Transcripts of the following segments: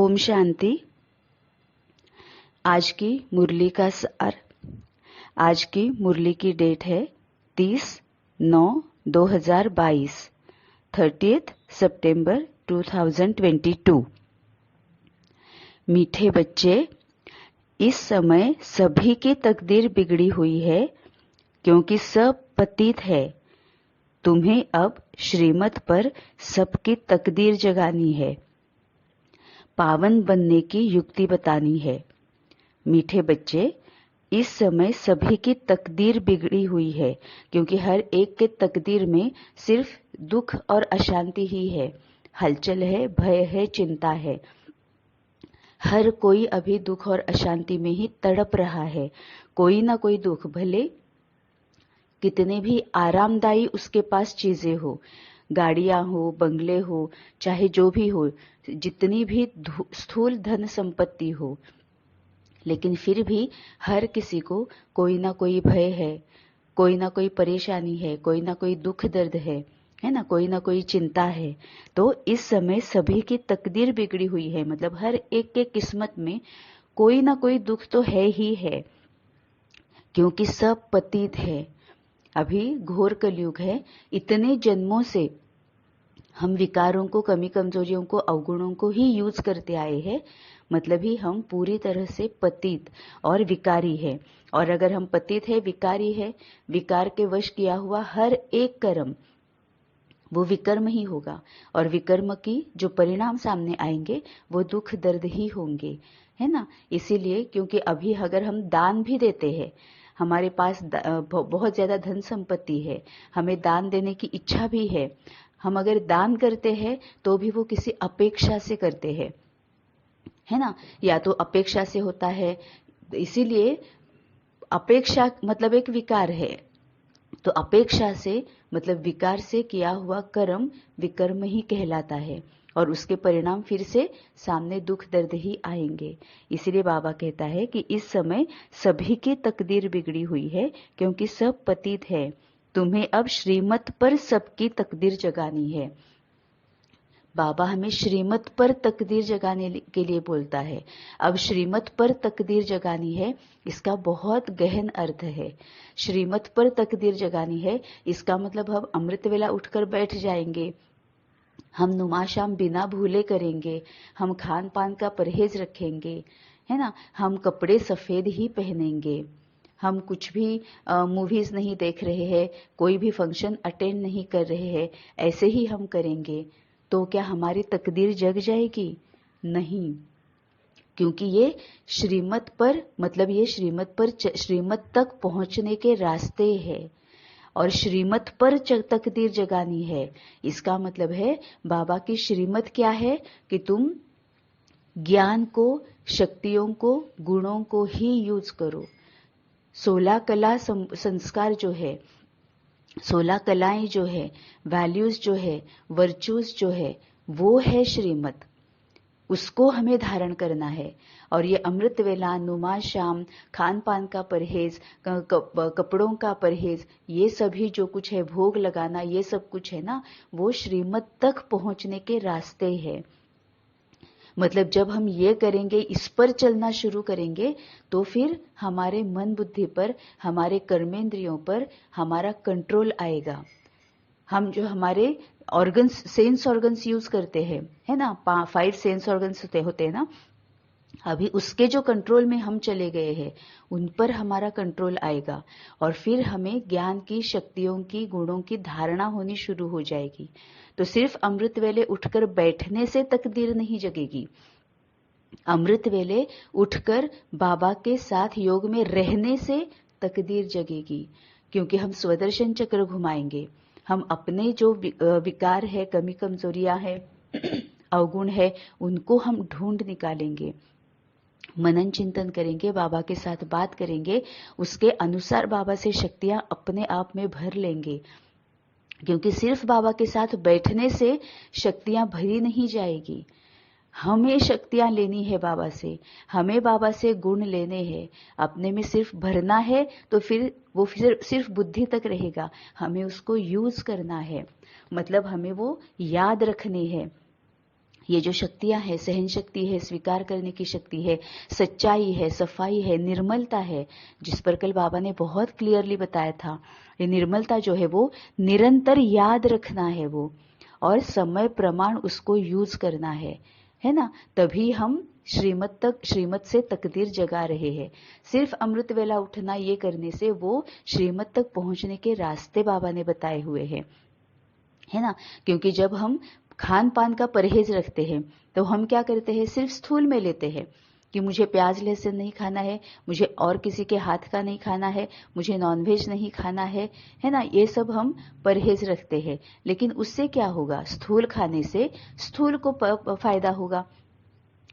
ओम शांति। आज की मुरली का सार। आज की मुरली की डेट है 30/9/2022, 30 सितंबर 2022। मीठे बच्चे, इस समय सभी की तकदीर बिगड़ी हुई है क्योंकि सब पतित है। तुम्हें अब श्रीमत पर सबकी तकदीर जगानी है, पावन बनने की युक्ति बतानी है। मीठे बच्चे, इस समय सभी की तकदीर बिगड़ी हुई है क्योंकि हर एक के तकदीर में सिर्फ दुख और अशांति ही है, हलचल है, भय है, चिंता है। हर कोई अभी दुख और अशांति में ही तड़प रहा है। कोई ना कोई दुख, भले कितने भी आरामदायी उसके पास चीजें हो, गाड़ियां हो, बंगले हो, चाहे जो भी हो, जितनी भी स्थूल धन संपत्ति हो, लेकिन फिर भी हर किसी को कोई ना कोई भय है, कोई ना कोई परेशानी है, कोई ना कोई दुख दर्द है ना, कोई ना कोई चिंता है। तो इस समय सभी की तकदीर बिगड़ी हुई है, मतलब हर एक के किस्मत में कोई ना कोई दुख तो है ही है क्योंकि सब पतित है। अभी घोर कलयुग है। इतने जन्मों से हम विकारों को, कमी कमजोरियों को, अवगुणों को ही यूज करते आए हैं, मतलब ही हम पूरी तरह से पतित और विकारी है। और अगर हम पतित है, विकारी है, विकार के वश किया हुआ हर एक कर्म वो विकर्म ही होगा, और विकर्म की जो परिणाम सामने आएंगे वो दुख दर्द ही होंगे, है ना। इसीलिए क्योंकि अभी अगर हम दान भी देते हैं, हमारे पास बहुत ज्यादा धन संपत्ति है, हमें दान देने की इच्छा भी है, हम अगर दान करते हैं तो भी वो किसी अपेक्षा से करते हैं, है ना, या तो अपेक्षा से होता है। इसीलिए अपेक्षा मतलब एक विकार है, तो अपेक्षा से मतलब विकार से किया हुआ कर्म विकर्म ही कहलाता है, और उसके परिणाम फिर से सामने दुख दर्द ही आएंगे। इसलिए बाबा कहता है कि इस समय सभी की तकदीर बिगड़ी हुई है क्योंकि सब पतित है। तुम्हें अब श्रीमत पर सबकी तकदीर जगानी है। बाबा हमें श्रीमत पर तकदीर जगाने के लिए बोलता है। अब श्रीमत पर तकदीर जगानी है, इसका बहुत गहन अर्थ है। श्रीमत पर तकदीर जगानी है, इसका मतलब हम अमृत वेला उठकर बैठ जाएंगे, हम नुमाशाम बिना भूले करेंगे, हम खान पान का परहेज रखेंगे, है ना, हम कपड़े सफेद ही पहनेंगे, हम कुछ भी मूवीज नहीं देख रहे हैं, कोई भी फंक्शन अटेंड नहीं कर रहे हैं, ऐसे ही हम करेंगे। तो क्या हमारी तकदीर जग जाएगी? नहीं, क्योंकि ये श्रीमत पर मतलब ये श्रीमत तक पहुंचने के रास्ते हैं, और श्रीमत पर तकदीर जगानी है। इसका मतलब है बाबा की श्रीमत क्या है कि तुम ज्ञान को, शक्तियों को, गुणों को ही यूज करो। 16 कला संस्कार जो है, 16 कलाएं जो है, वैल्यूज जो है, वर्चूज जो है, वो है श्रीमत। उसको हमें धारण करना है। और ये अमृत वेला, नुमा शाम, खान पान का परहेज, कपड़ों का परहेज, ये सभी जो कुछ है, भोग लगाना, ये सब कुछ है ना, वो श्रीमत तक पहुंचने के रास्ते हैं। मतलब जब हम ये करेंगे, इस पर चलना शुरू करेंगे, तो फिर हमारे मन बुद्धि पर, हमारे कर्मेंद्रियों पर हमारा कंट्रोल आएगा। हम जो हमारे ऑर्गन्स, सेंस ऑर्गन्स यूज करते हैं, है ना, 5 सेंस ऑर्गन्स होते हैं ना, अभी उसके जो कंट्रोल में हम चले गए हैं, उन पर हमारा कंट्रोल आएगा, और फिर हमें ज्ञान की, शक्तियों की, गुणों की धारणा होनी शुरू हो जाएगी। तो सिर्फ अमृत वेले उठकर बैठने से तकदीर नहीं जगेगी, अमृत वेले उठकर बाबा के साथ योग में रहने से तकदीर जगेगी, क्योंकि हम स्वदर्शन चक्र घुमाएंगे। हम अपने जो विकार है, कमी कमजोरियां है, अवगुण है, उनको हम ढूंढ निकालेंगे, मनन चिंतन करेंगे, बाबा के साथ बात करेंगे, उसके अनुसार बाबा से शक्तियां अपने आप में भर लेंगे। क्योंकि सिर्फ बाबा के साथ बैठने से शक्तियां भरी नहीं जाएगी, हमें शक्तियां लेनी है बाबा से, हमें बाबा से गुण लेने हैं, अपने में सिर्फ भरना है, तो फिर वो सिर्फ बुद्धि तक रहेगा, हमें उसको यूज करना है, मतलब हमें वो याद रखने हैं। ये जो शक्तियां हैं, सहन शक्ति है, स्वीकार करने की शक्ति है, सच्चाई है, सफाई है, निर्मलता है, जिस पर कल बाबा ने बहुत क्लियरली बताया था। ये निर्मलता जो है वो निरंतर याद रखना है वो, और समय प्रमाण उसको यूज करना है ना। तभी हम श्रीमत से तकदीर जगा रहे हैं। सिर्फ अमृत वेला उठना ये करने से वो श्रीमत तक पहुंचने के रास्ते बाबा ने बताए हुए हैं, है ना। क्योंकि जब हम खान पान का परहेज रखते हैं तो हम क्या करते हैं, सिर्फ स्थूल में लेते हैं कि मुझे प्याज लहसुन नहीं खाना है, मुझे और किसी के हाथ का नहीं खाना है, मुझे नॉनवेज नहीं खाना है ना। ये सब हम परहेज रखते हैं, लेकिन उससे क्या होगा, स्थूल खाने से स्थूल को फायदा होगा।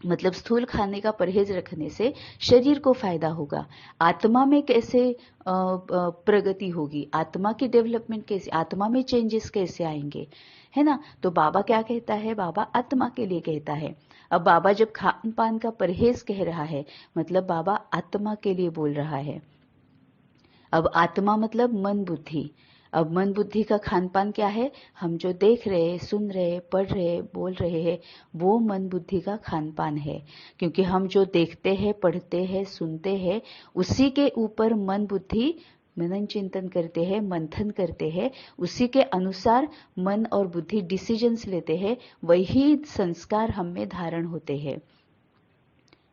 मतलब स्थूल खाने का परहेज रखने से शरीर को फायदा होगा। आत्मा में कैसे प्रगति होगी, आत्मा की डेवलपमेंट कैसे, आत्मा में चेंजेस कैसे आएंगे, है ना। तो बाबा क्या कहता है, बाबा आत्मा के लिए कहता है। अब बाबा जब खान पान का परहेज कह रहा है, मतलब बाबा आत्मा के लिए बोल रहा है। अब आत्मा मतलब मन बुद्धि। अब मन बुद्धि का खान पान क्या है, हम जो देख रहे, सुन रहे, पढ़ रहे, बोल रहे हैं, वो मन बुद्धि का खान पान है। क्योंकि हम जो देखते हैं, पढ़ते हैं, सुनते हैं, उसी के ऊपर मन बुद्धि मनन चिंतन करते हैं, मंथन करते हैं, उसी के अनुसार मन और बुद्धि डिसीजंस लेते हैं, वही संस्कार हम में धारण होते हैं,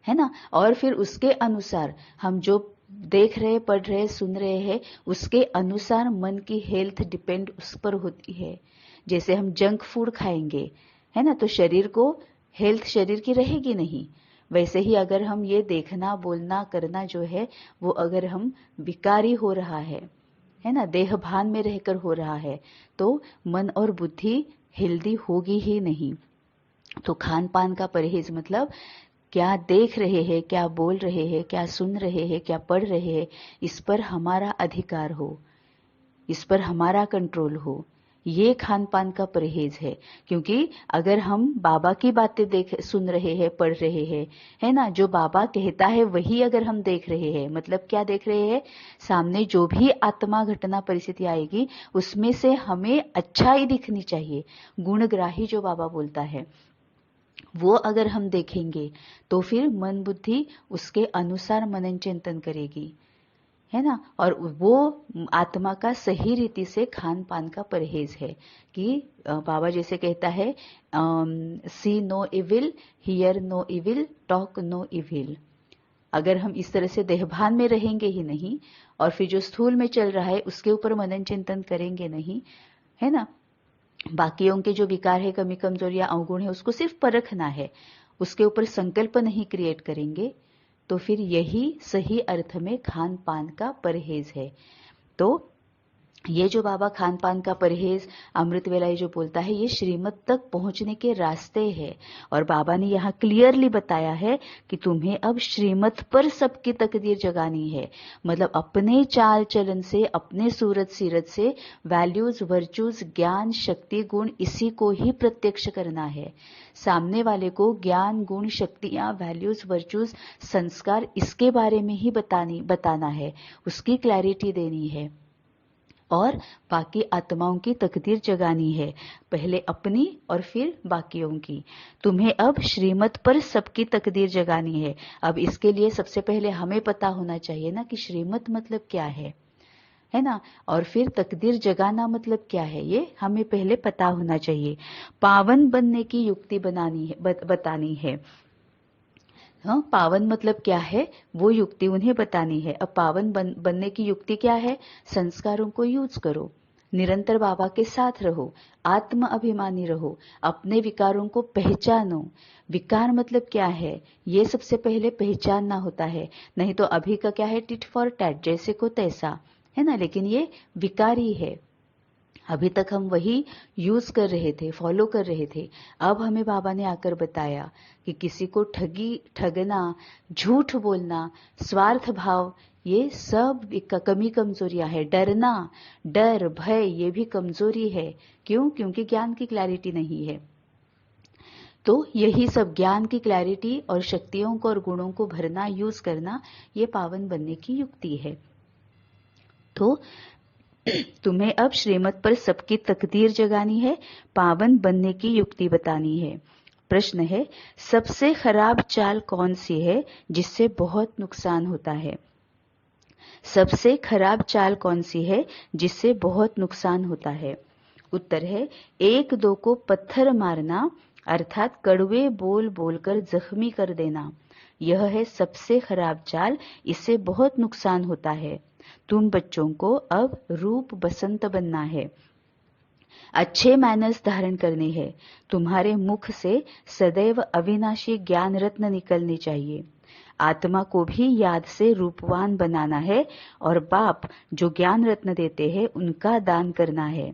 है ना। और फिर उसके अनुसार हम जो देख रहे, पढ़ रहे, सुन रहे हैं, उसके अनुसार मन की हेल्थ डिपेंड उस पर होती है। जैसे हम जंक फूड खाएंगे, है ना, तो शरीर को हेल्थ शरीर की रहेगी नहीं। वैसे ही अगर हम ये देखना, बोलना, करना जो है वो अगर हम विकारी हो रहा है ना, देह भान में रहकर हो रहा है, तो मन और बुद्धि हेल्दी होगी ही नहीं। तो खान पान का परहेज मतलब क्या देख रहे हैं, क्या बोल रहे हैं, क्या सुन रहे हैं, क्या पढ़ रहे हैं, इस पर हमारा अधिकार हो, इस पर हमारा कंट्रोल हो, ये खान पान का परहेज है। क्योंकि अगर हम बाबा की बातें सुन रहे हैं, पढ़ रहे हैं, है ना, जो बाबा कहता है वही अगर हम देख रहे हैं, मतलब क्या देख रहे हैं, सामने जो भी आत्मा घटना परिस्थिति आएगी उसमें से हमें अच्छाई दिखनी चाहिए, गुणग्राही जो बाबा बोलता है वो अगर हम देखेंगे तो फिर मन बुद्धि उसके अनुसार मनन चिंतन करेगी, है ना। और वो आत्मा का सही रीति से खान पान का परहेज है कि बाबा जैसे कहता है, see no evil, hear no evil, talk no evil. अगर हम इस तरह से देहभान में रहेंगे ही नहीं और फिर जो स्थूल में चल रहा है उसके ऊपर मनन चिंतन करेंगे नहीं, है ना, बाकियों के जो विकार है, कमी कमजोरी या अवगुण है, उसको सिर्फ परखना है, उसके ऊपर संकल्प नहीं क्रिएट करेंगे, तो फिर यही सही अर्थ में खान पान का परहेज है। तो ये जो बाबा खान पान का परहेज अमृत वेला ये जो बोलता है, ये श्रीमत तक पहुंचने के रास्ते हैं। और बाबा ने यहाँ क्लियरली बताया है कि तुम्हें अब श्रीमत पर सबकी तकदीर जगानी है। मतलब अपने चाल चलन से, अपने सूरत सीरत से वैल्यूज, वर्चूज, ज्ञान, शक्ति, गुण इसी को ही प्रत्यक्ष करना है। सामने वाले को ज्ञान, गुण, शक्तियां, वैल्यूज, वर्चूज, संस्कार इसके बारे में ही बताना है, उसकी क्लैरिटी देनी है और बाकी आत्माओं की तकदीर जगानी है, पहले अपनी और फिर बाकियों की। तुम्हें अब श्रीमत पर सबकी तकदीर जगानी है। अब इसके लिए सबसे पहले हमें पता होना चाहिए ना कि श्रीमत मतलब क्या है ना, और फिर तकदीर जगाना मतलब क्या है, ये हमें पहले पता होना चाहिए। पावन बनने की युक्ति बतानी है। हाँ, पावन मतलब क्या है वो युक्ति उन्हें बतानी है। अब पावन बनने की युक्ति क्या है, संस्कारों को यूज करो, निरंतर बाबा के साथ रहो, आत्म अभिमानी रहो, अपने विकारों को पहचानो। विकार मतलब क्या है, ये सबसे पहले पहचानना होता है। नहीं तो अभी का क्या है, टिट फॉर टैट, जैसे को तैसा, है ना, लेकिन ये विकारी है। अभी तक हम वही यूज कर रहे थे, फॉलो कर रहे थे। अब हमें बाबा ने आकर बताया कि किसी को ठगना, झूठ बोलना, स्वार्थ भाव, ये सब कमी कमजोरियां है। डरना, डर, भय, ये भी कमजोरी है। क्यों? क्योंकि ज्ञान की क्लैरिटी नहीं है। तो यही सब ज्ञान की क्लैरिटी और शक्तियों को और गुणों को भरना, यूज करना, ये पावन बनने की युक्ति है। तो तुम्हें अब श्रीमत पर सबकी तकदीर जगानी है, पावन बनने की युक्ति बतानी है। प्रश्न है, सबसे खराब चाल कौन सी है जिससे बहुत नुकसान होता है? सबसे खराब चाल कौन सी है जिससे बहुत नुकसान होता है? उत्तर है, एक दो को पत्थर मारना अर्थात कड़वे बोल बोलकर जख्मी कर देना। यह है सबसे खराब चाल, इससे बहुत नुकसान होता है। तुम बच्चों को अब रूप बसंत बनना है, अच्छे मैनर्स धारण करने हैं। तुम्हारे मुख से सदैव अविनाशी ज्ञान रत्न निकलने चाहिए। आत्मा को भी याद से रूपवान बनाना है और बाप जो ज्ञान रत्न देते हैं उनका दान करना है।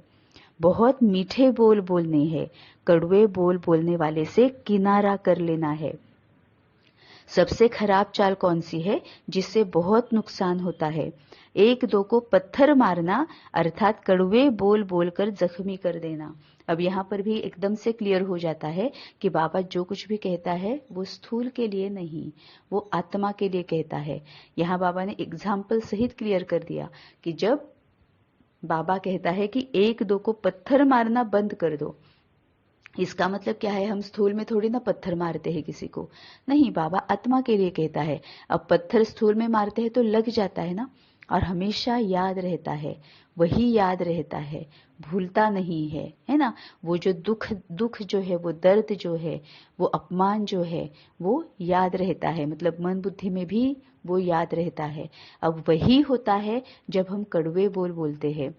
बहुत मीठे बोल बोलने हैं, कड़वे बोल बोलने वाले से किनारा कर लेना है। सबसे खराब चाल कौन सी है जिससे बहुत नुकसान होता है? एक दो को पत्थर मारना अर्थात कड़वे बोल बोलकर जख्मी कर देना। अब यहाँ पर भी एकदम से क्लियर हो जाता है कि बाबा जो कुछ भी कहता है वो स्थूल के लिए नहीं, वो आत्मा के लिए कहता है। यहाँ बाबा ने एग्जाम्पल सहित क्लियर कर दिया कि जब बाबा कहता है कि एक दो को पत्थर मारना बंद कर दो, इसका मतलब क्या है? हम स्थूल में थोड़ी ना पत्थर मारते हैं किसी को, नहीं, बाबा आत्मा के लिए कहता है। अब पत्थर स्थूल में मारते हैं तो लग जाता है ना, और हमेशा याद रहता है, वही याद रहता है, भूलता नहीं है, है ना। वो जो दुख जो है, वो दर्द जो है, वो अपमान जो है, वो याद रहता है, मतलब मन बुद्धि में भी वो याद रहता है। अब वही होता है जब हम कड़वे बोल बोलते हैं,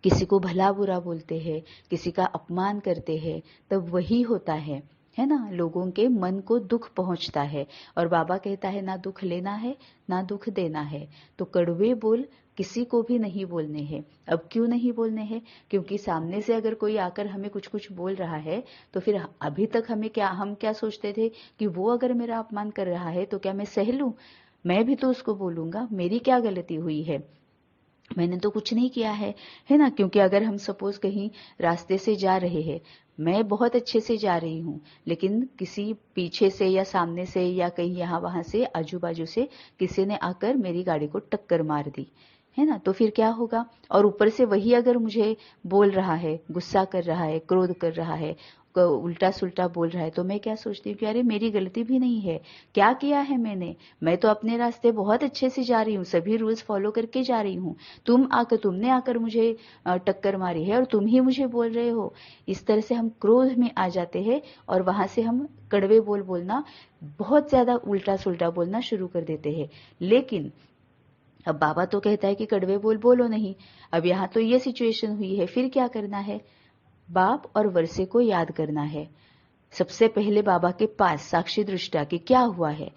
किसी को भला बुरा बोलते हैं, किसी का अपमान करते हैं, तब वही होता है ना। लोगों के मन को दुख पहुंचता है, और बाबा कहता है ना दुख लेना है ना दुख देना है। तो कड़वे बोल किसी को भी नहीं बोलने हैं। अब क्यों नहीं बोलने हैं? क्योंकि सामने से अगर कोई आकर हमें कुछ कुछ बोल रहा है तो फिर अभी तक हम क्या सोचते थे कि वो अगर मेरा अपमान कर रहा है तो क्या मैं सह लूं? मैं भी तो उसको बोलूंगा, मेरी क्या गलती हुई है? मैंने तो कुछ नहीं किया है ना। क्योंकि अगर हम सपोज कहीं रास्ते से जा रहे हैं, मैं बहुत अच्छे से जा रही हूँ, लेकिन किसी पीछे से या सामने से या कहीं यहाँ वहां से आजू बाजू से किसी ने आकर मेरी गाड़ी को टक्कर मार दी, है ना, तो फिर क्या होगा? और ऊपर से वही अगर मुझे बोल रहा है, गुस्सा कर रहा है, क्रोध कर रहा है, उल्टा सुल्टा बोल रहा है, तो मैं क्या सोचती हूँ कि अरे मेरी गलती भी नहीं है, क्या किया है मैंने? मैं तो अपने रास्ते बहुत अच्छे से जा रही हूँ, सभी रूल्स फॉलो करके जा रही हूँ, तुमने आकर मुझे टक्कर मारी है और तुम ही मुझे बोल रहे हो। इस तरह से हम क्रोध में आ जाते हैं और वहां से हम कड़वे बोल बोलना, बहुत ज्यादा उल्टा सुल्टा बोलना शुरू कर देते हैं। लेकिन अब बाबा तो कहता है कि कड़वे बोल बोलो नहीं। अब यहाँ तो ये सिचुएशन हुई है, फिर क्या करना है? बाप और वर्षे को याद करना है। सबसे पहले बाबा के पास साक्षी दृष्टा कि क्या हुआ है।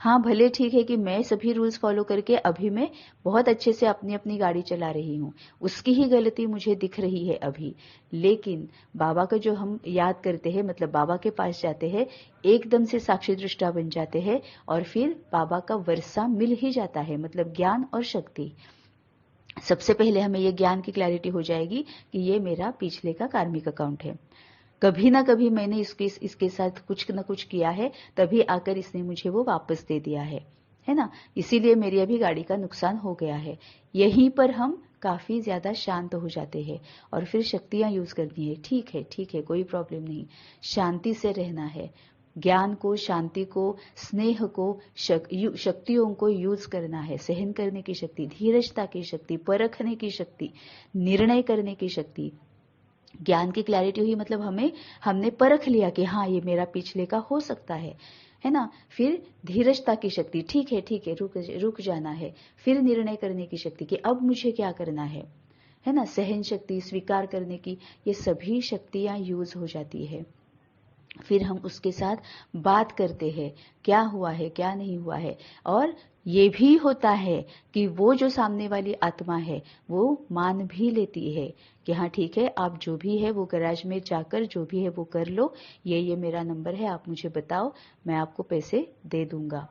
हाँ, भले ठीक है कि मैं सभी रूल्स फॉलो करके अभी मैं बहुत अच्छे से अपनी अपनी गाड़ी चला रही हूँ, उसकी ही गलती मुझे दिख रही है अभी, लेकिन बाबा का जो हम याद करते हैं, मतलब बाबा के पास जाते हैं, एकदम से साक्षी दृष्टा बन जाते हैं और फिर बाबा का वर्षा मिल ही जाता है, मतलब ज्ञान और शक्ति। सबसे पहले हमें ये ज्ञान की क्लैरिटी हो जाएगी कि ये मेरा पिछले का कार्मिक अकाउंट है, कभी ना कभी मैंने इसके साथ कुछ ना कुछ किया है, तभी आकर इसने मुझे वो वापस दे दिया है ना, इसीलिए मेरी अभी गाड़ी का नुकसान हो गया है। यहीं पर हम काफी ज्यादा शांत हो जाते हैं और फिर शक्तियां यूज करनी है। ठीक है, कोई प्रॉब्लम नहीं, शांति से रहना है, ज्ञान को, शांति को, स्नेह को, शक्तियों को यूज करना है, सहन करने की शक्ति, धीरजता की शक्ति, परखने की शक्ति, निर्णय करने की शक्ति। ज्ञान की क्लैरिटी हुई मतलब हमने परख लिया कि हाँ ये मेरा पिछले का हो सकता है ना। फिर धीरजता की शक्ति, ठीक है, रुक जाना है। फिर निर्णय करने की शक्ति कि अब मुझे क्या करना है ना। सहन शक्ति, स्वीकार करने की, ये सभी शक्तियां यूज हो जाती है। फिर हम उसके साथ बात करते हैं, क्या हुआ है, क्या नहीं हुआ है। और ये भी होता है कि वो जो सामने वाली आत्मा है वो मान भी लेती है कि हाँ ठीक है, आप जो भी है वो गैराज में जाकर जो भी है वो कर लो, ये मेरा नंबर है, आप मुझे बताओ, मैं आपको पैसे दे दूंगा,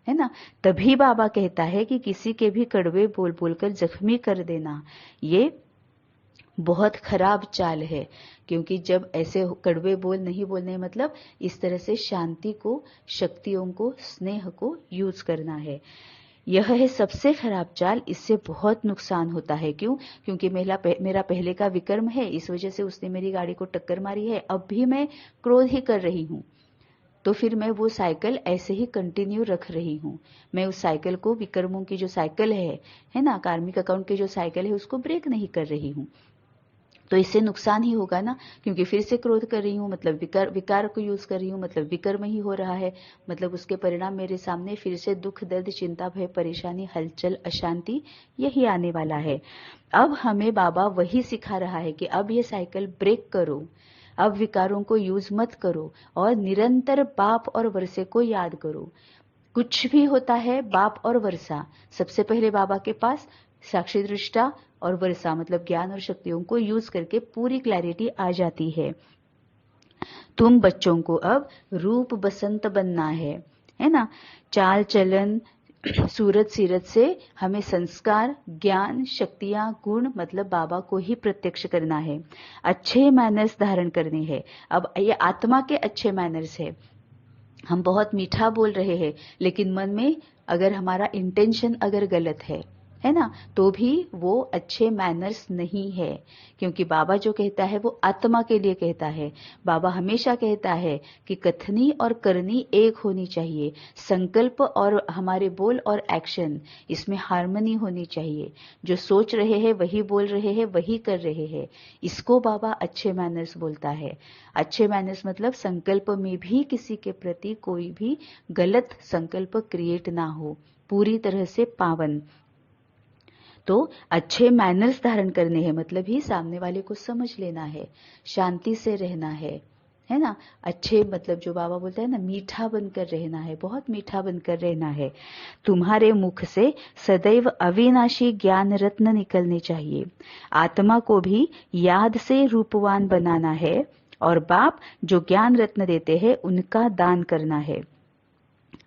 है ना। तभी बाबा कहता है कि किसी के भी कड़वे बोल बोलकर जख्मी कर देना ये बहुत खराब चाल है। क्योंकि जब ऐसे कड़वे बोल नहीं बोलने, मतलब इस तरह से शांति को, शक्तियों को, स्नेह को यूज करना है। यह है सबसे खराब चाल, इससे बहुत नुकसान होता है। क्यों? क्योंकि मेरा पहले का विकर्म है, इस वजह से उसने मेरी गाड़ी को टक्कर मारी है, अब भी मैं क्रोध ही कर रही हूँ, तो फिर मैं वो साइकिल ऐसे ही कंटिन्यू रख रही हूँ। मैं उस साइकिल को, विकर्मों की जो साइकिल है ना, कार्मिक अकाउंट की जो साइकिल है, उसको ब्रेक नहीं कर रही हूँ। तो इससे नुकसान ही होगा ना, क्योंकि फिर से क्रोध कर रही हूँ, मतलब विकार को यूज कर रही हूँ, मतलब विकर्म ही हो रहा है, मतलब उसके परिणाम मेरे सामने फिर से दुख, दर्द, चिंता, भय, परेशानी, हलचल, अशांति, यही आने वाला है। अब हमें बाबा वही सिखा रहा है कि अब ये साइकिल ब्रेक करो, अब विकारों को यूज मत करो और निरंतर बाप और वर्षे को याद करो। कुछ भी होता है, बाप और वर्षा, सबसे पहले बाबा के पास साक्षी दृष्टा और वर्षा मतलब ज्ञान और शक्तियों को यूज करके पूरी क्लैरिटी आ जाती है। तुम बच्चों को अब रूप बसंत बनना है ना। चाल चलन सूरत सीरत से हमें संस्कार, ज्ञान, शक्तियां, गुण मतलब बाबा को ही प्रत्यक्ष करना है। अच्छे मैनर्स धारण करने हैं। अब ये आत्मा के अच्छे मैनर्स है। हम बहुत मीठा बोल रहे हैं, लेकिन मन में अगर हमारा इंटेंशन अगर गलत है ना, तो भी वो अच्छे मैनर्स नहीं है। क्योंकि बाबा जो कहता है वो आत्मा के लिए कहता है। बाबा हमेशा कहता है कि कथनी और करनी एक होनी चाहिए, संकल्प और हमारे बोल और एक्शन, इसमें हार्मनी होनी चाहिए। जो सोच रहे हैं वही बोल रहे हैं, वही कर रहे हैं, इसको बाबा अच्छे मैनर्स बोलता है। अच्छे मैनर्स मतलब संकल्प में भी किसी के प्रति कोई भी गलत संकल्प क्रिएट ना हो, पूरी तरह से पावन। तो अच्छे मैनर्स धारण करने हैं, मतलब ही सामने वाले को समझ लेना है, शांति से रहना है ना। अच्छे मतलब जो बाबा बोलते हैं ना, मीठा बनकर रहना है, बहुत मीठा बनकर रहना है। तुम्हारे मुख से सदैव अविनाशी ज्ञान रत्न निकलने चाहिए। आत्मा को भी याद से रूपवान बनाना है और बाप जो ज्ञान रत्न देते हैं उनका दान करना है।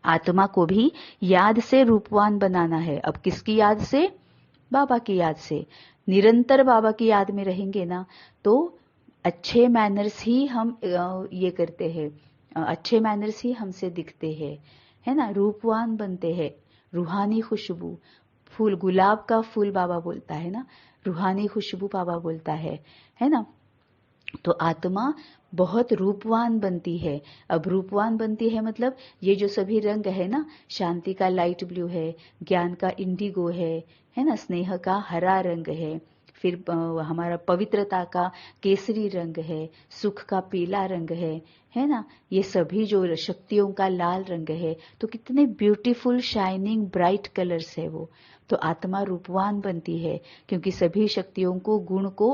आत्मा को भी याद से रूपवान बनाना है। अब किसकी याद से? बाबा की याद से। निरंतर बाबा की याद में रहेंगे ना, तो अच्छे मैनर्स ही हम ये करते हैं, अच्छे मैनर्स ही हमसे दिखते हैं, है ना, रूपवान बनते हैं। रूहानी खुशबू, फूल, गुलाब का फूल बाबा बोलता है ना, रूहानी खुशबू बाबा बोलता है ना। तो आत्मा बहुत रूपवान बनती है। अब रूपवान बनती है मतलब ये जो सभी रंग है ना, शांति का लाइट ब्लू है, ज्ञान का इंडिगो है ना, स्नेह का हरा रंग है, फिर हमारा पवित्रता का केसरी रंग है, सुख का पीला रंग है ना, ये सभी जो शक्तियों का लाल रंग है, तो कितने ब्यूटीफुल शाइनिंग ब्राइट कलर्स है वो। तो आत्मा रूपवान बनती है क्योंकि सभी शक्तियों को, गुण को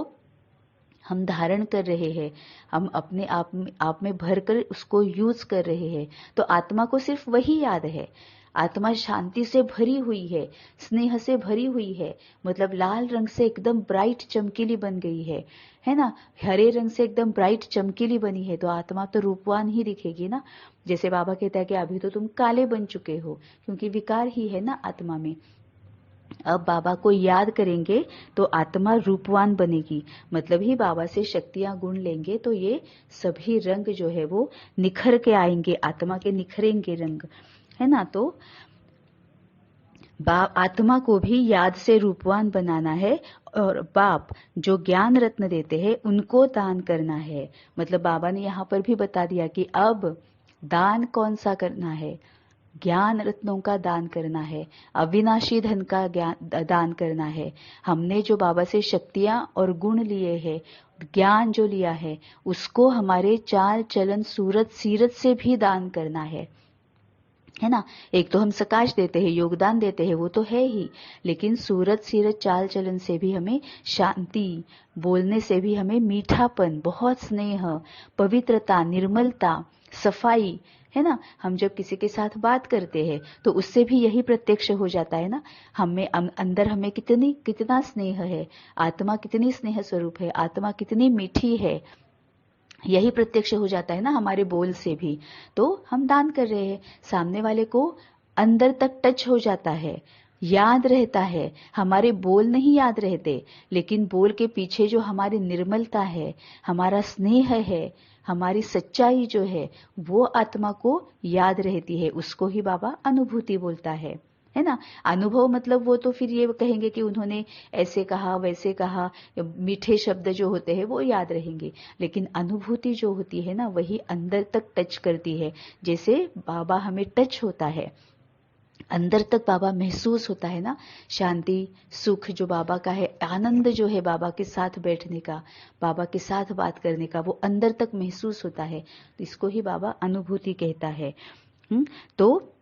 हम धारण कर रहे हैं, हम अपने आप में भरकर उसको यूज कर रहे हैं। तो आत्मा को सिर्फ वही याद है। आत्मा शांति से भरी हुई है, स्नेह से भरी हुई है, मतलब लाल रंग से एकदम ब्राइट चमकीली बन गई है ना, हरे रंग से एकदम ब्राइट चमकीली बनी है, तो आत्मा तो रूपवान ही दिखेगी ना। जैसे बाबा कहता है कि अभी तो तुम काले बन चुके हो, क्योंकि विकार ही है ना आत्मा में। अब बाबा को याद करेंगे तो आत्मा रूपवान बनेगी, मतलब ही बाबा से शक्तियां गुण लेंगे तो ये सभी रंग जो है वो निखर के आएंगे, आत्मा के निखरेंगे रंग, है ना। तो आत्मा को भी याद से रूपवान बनाना है और बाप जो ज्ञान रत्न देते हैं उनको दान करना है। मतलब बाबा ने यहाँ पर भी बता दिया कि अब दान कौन सा करना है, ज्ञान रत्नों का दान करना है, अविनाशी धन का दान करना है। हमने जो बाबा से शक्तियां और गुण लिए हैं, ज्ञान जो लिया है, उसको हमारे चाल चलन सूरत सीरत से भी दान करना है ना। एक तो हम सकाश देते हैं, योगदान देते हैं, वो तो है ही, लेकिन सूरत सीरत चाल चलन से भी हमें शांति, बोलने से भी हमें मीठापन, बहुत स्नेह, पवित्रता, निर्मलता, सफाई, है ना। हम जब किसी के साथ बात करते हैं तो उससे भी यही प्रत्यक्ष हो जाता है ना, हमें अंदर हमें कितना स्नेह है, आत्मा कितनी स्नेह स्वरूप है, आत्मा कितनी मीठी है, यही प्रत्यक्ष हो जाता है ना हमारे बोल से भी। तो हम दान कर रहे हैं, सामने वाले को अंदर तक टच हो जाता है, याद रहता है। हमारे बोल नहीं याद रहते, लेकिन बोल के पीछे जो हमारी निर्मलता है, हमारा स्नेह है, हमारी सच्चाई जो है, वो आत्मा को याद रहती है, उसको ही बाबा अनुभूति बोलता है। है ना। अनुभव मतलब वो तो फिर ये कहेंगे कि उन्होंने ऐसे कहा वैसे कहा, मीठे शब्द जो होते हैं वो याद रहेंगे, लेकिन अनुभूति जो होती है ना वही अंदर तक टच करती है। जैसे बाबा हमें टच होता है, अंदर तक बाबा महसूस होता है ना, शांति सुख जो बाबा का है, आनंद जो है बाबा के साथ बैठने का, बाबा के साथ बात करने का, वो अंदर तक महसूस होता है, इसको ही बाबा अनुभूति कहता है। तो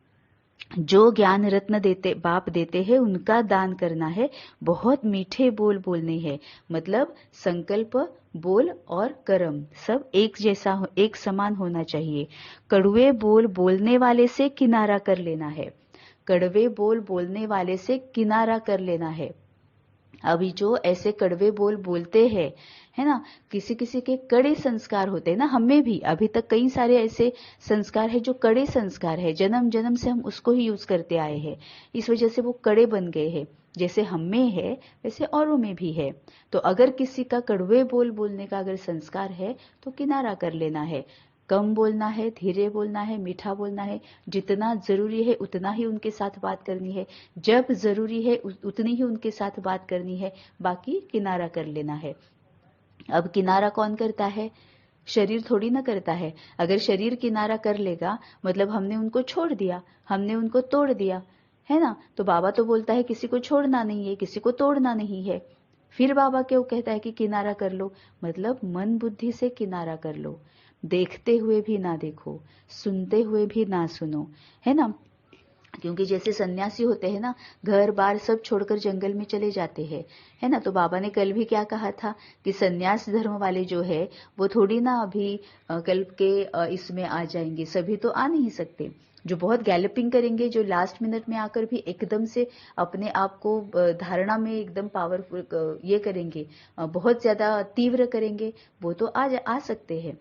जो ज्ञान रत्न देते बाप देते हैं उनका दान करना है, बहुत मीठे बोल बोलने हैं, मतलब संकल्प बोल और कर्म सब एक जैसा एक समान होना चाहिए। कड़वे बोल बोलने वाले से किनारा कर लेना है, कड़वे बोल बोलने वाले से किनारा कर लेना है। अभी जो ऐसे कड़वे बोल बोलते हैं, है ना, किसी किसी के कड़े संस्कार होते हैं ना, हमें भी अभी तक कई सारे ऐसे संस्कार है जो कड़े संस्कार है, जन्म जन्म से हम उसको ही यूज करते आए हैं, इस वजह से वो कड़े बन गए हैं। जैसे हम में है वैसे औरों में भी है। तो अगर किसी का कड़वे बोल बोलने का अगर संस्कार है तो किनारा कर लेना है, कम बोलना है, धीरे बोलना है, मीठा बोलना है, जितना जरूरी है उतना ही उनके साथ बात करनी है, जब जरूरी है उतनी ही उनके साथ बात करनी है, बाकी किनारा कर लेना है। अब किनारा कौन करता है? शरीर थोड़ी ना करता है। अगर शरीर किनारा कर लेगा मतलब हमने उनको छोड़ दिया, हमने उनको तोड़ दिया, है ना। तो बाबा तो बोलता है किसी को छोड़ना नहीं है, किसी को तोड़ना नहीं है। फिर बाबा क्यों कहता है कि किनारा कर लो, मतलब मन बुद्धि से किनारा कर लो, देखते हुए भी ना देखो, सुनते हुए भी ना सुनो, है ना। क्योंकि जैसे सन्यासी होते हैं ना, घर बार सब छोड़कर जंगल में चले जाते हैं, है ना। तो बाबा ने कल भी क्या कहा था कि सन्यास धर्म वाले जो है वो थोड़ी ना अभी कल्प के इसमें आ जाएंगे, सभी तो आ नहीं सकते। जो बहुत गैलपिंग करेंगे, जो लास्ट मिनट में आकर भी एकदम से अपने आप को धारणा में एकदम पावरफुल ये करेंगे, बहुत ज्यादा तीव्र करेंगे, वो तो आ सकते हैं,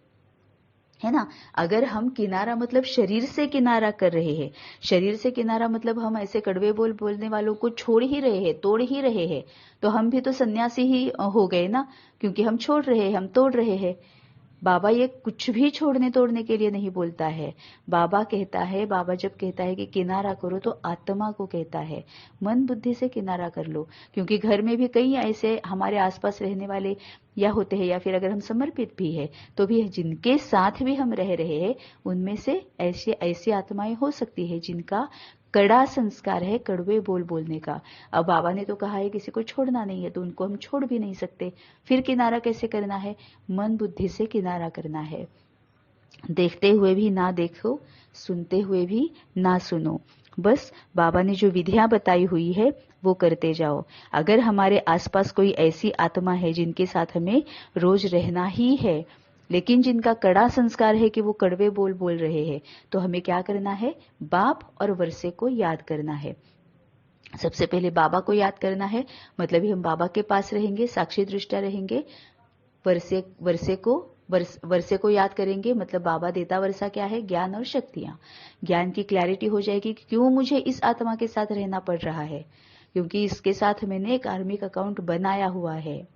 है ना। अगर हम किनारा मतलब शरीर से किनारा कर रहे हैं, शरीर से किनारा मतलब हम ऐसे कड़वे बोल बोलने वालों को छोड़ ही रहे हैं, तोड़ ही रहे हैं, तो हम भी तो सन्यासी ही हो गए ना, क्योंकि हम छोड़ रहे हैं, हम तोड़ रहे हैं। बाबा ये कुछ भी छोड़ने तोड़ने के लिए नहीं बोलता है। बाबा कहता है, बाबा जब कहता है कि किनारा करो तो आत्मा को कहता है, मन बुद्धि से किनारा कर लो। क्योंकि घर में भी कई ऐसे हमारे आसपास रहने वाले या होते हैं, या फिर अगर हम समर्पित भी है तो भी जिनके साथ भी हम रह रहे हैं उनमें से ऐसी ऐसी आत्माएं हो सकती है जिनका कड़ा संस्कार है कड़वे बोल बोलने का। अब बाबा ने तो कहा है किसी को छोड़ना नहीं है, तो उनको हम छोड़ भी नहीं सकते। फिर किनारा कैसे करना है? मन बुद्धि से किनारा करना है, देखते हुए भी ना देखो, सुनते हुए भी ना सुनो, बस बाबा ने जो विधियां बताई हुई है वो करते जाओ। अगर हमारे आसपास कोई ऐसी आत्मा है जिनके साथ हमें रोज रहना ही है, लेकिन जिनका कड़ा संस्कार है कि वो कड़वे बोल बोल रहे हैं, तो हमें क्या करना है? बाप और वर्षे को याद करना है। सबसे पहले बाबा को याद करना है, मतलब ही हम बाबा के पास रहेंगे, साक्षी दृष्टा रहेंगे। वर्षे को याद करेंगे, मतलब बाबा देता वर्षा क्या है? ज्ञान और शक्तियां। ज्ञान की क्लैरिटी हो जाएगी कि क्यों मुझे इस आत्मा के साथ रहना पड़ रहा है, क्योंकि इसके साथ मैंने एक कार्मिक अकाउंट बनाया हुआ है,